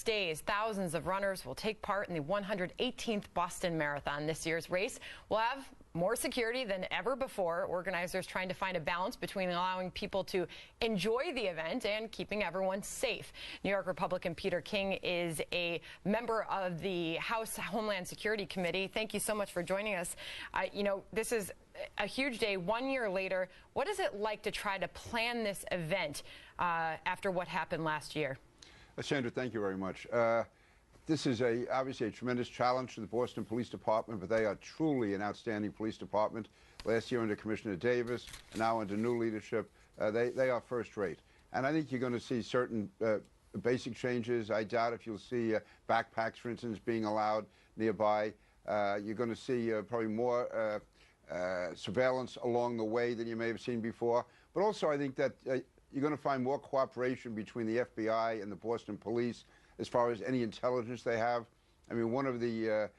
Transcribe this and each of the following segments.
days, thousands of runners will take part in the 118th Boston Marathon. This year's race will have more security than ever before. Organizers trying to find a balance between allowing people to enjoy the event and keeping everyone safe. New York Republican Peter King is a member of the House Homeland Security Committee. Thank you so much for joining us. This is a huge day, 1 year later. What is it like to try to plan this event after what happened last year? Sandra, thank you very much. This is obviously a tremendous challenge to the Boston Police Department, but they are truly an outstanding police department. Last year under Commissioner Davis, and now under new leadership, they are first rate. And I think you're going to see certain basic changes. I doubt if you'll see backpacks, for instance, being allowed nearby. You're going to see probably more surveillance along the way than you may have seen before. But also I think that you're going to find more cooperation between the FBI and the Boston Police as far as any intelligence they have. I mean, one of the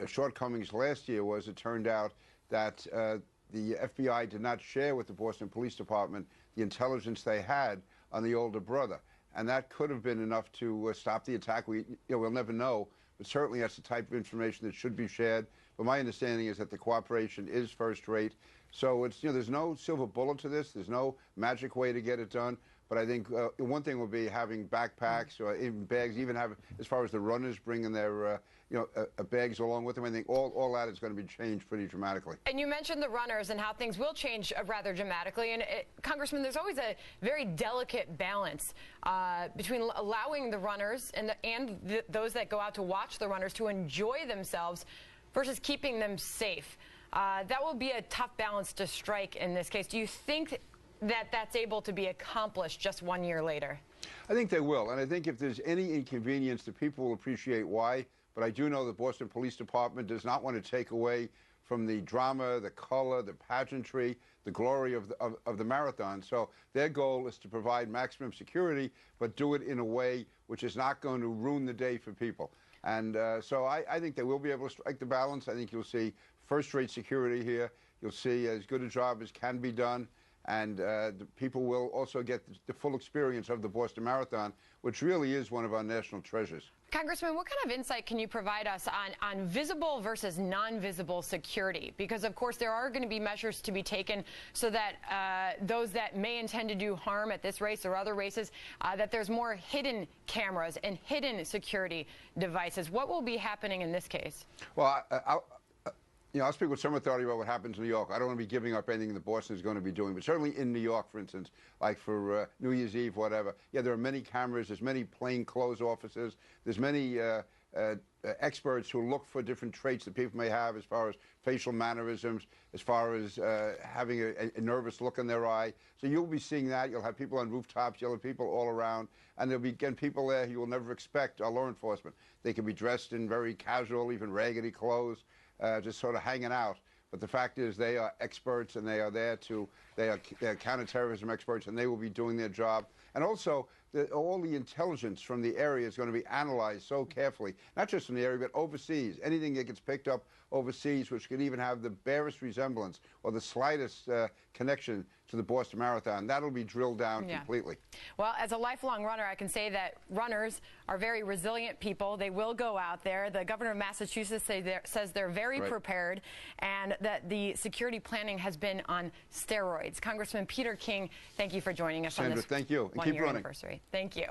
shortcomings last year was it turned out that the FBI did not share with the Boston Police Department the intelligence they had on the older brother. And that could have been enough to stop the attack. We'll never know, but certainly that's the type of information that should be shared. But my understanding is that the cooperation is first rate. So it's, there's no silver bullet to this. There's no magic way to get it done. But I think one thing will be having backpacks or even bags, even have, as far as the runners bringing their, bags along with them. I think all that is going to be changed pretty dramatically. And you mentioned the runners and how things will change rather dramatically. And Congressman, there's always a very delicate balance between allowing the runners and those that go out to watch the runners to enjoy themselves versus keeping them safe. That will be a tough balance to strike in this case. Do you think that that's able to be accomplished just 1 year later? I think they will, and I think if there's any inconvenience, the people will appreciate why. But I do know the Boston Police Department does not want to take away from the drama, the color, the pageantry, the glory of the marathon. So their goal is to provide maximum security, but do it in a way which is not going to ruin the day for people. And so I think they will be able to strike the balance. I think you'll see first-rate security here. You'll see as good a job as can be done. And the people will also get the full experience of the Boston Marathon, which really is one of our national treasures. Congressman, what kind of insight can you provide us on visible versus non-visible security? Because, of course, there are going to be measures to be taken so that those that may intend to do harm at this race or other races, that there's more hidden cameras and hidden security devices. What will be happening in this case? Well, I'll speak with some authority about what happens in New York. I don't want to be giving up anything that Boston is going to be doing, but certainly in New York, for instance, like for New Year's Eve, whatever. Yeah, there are many cameras. There's many plainclothes officers. There's many experts who look for different traits that people may have as far as facial mannerisms, as far as having a nervous look in their eye. So you'll be seeing that. You'll have people on rooftops. You'll have people all around. And there'll be, again, people there who you will never expect are law enforcement. They can be dressed in very casual, even raggedy clothes. Just sort of hanging out. But the fact is they are experts, and they are there they are counterterrorism experts, and they will be doing their job. And also, all the intelligence from the area is going to be analyzed so carefully, not just from the area, but overseas. Anything that gets picked up overseas, which could even have the barest resemblance or the slightest connection to the Boston Marathon, that'll be drilled down completely. Well, as a lifelong runner, I can say that runners are very resilient people. They will go out there. The governor of Massachusetts says they're very prepared, and that the security planning has been on steroids. Congressman Peter King, thank you for joining us on this thank you. And keep running. Anniversary. Thank you.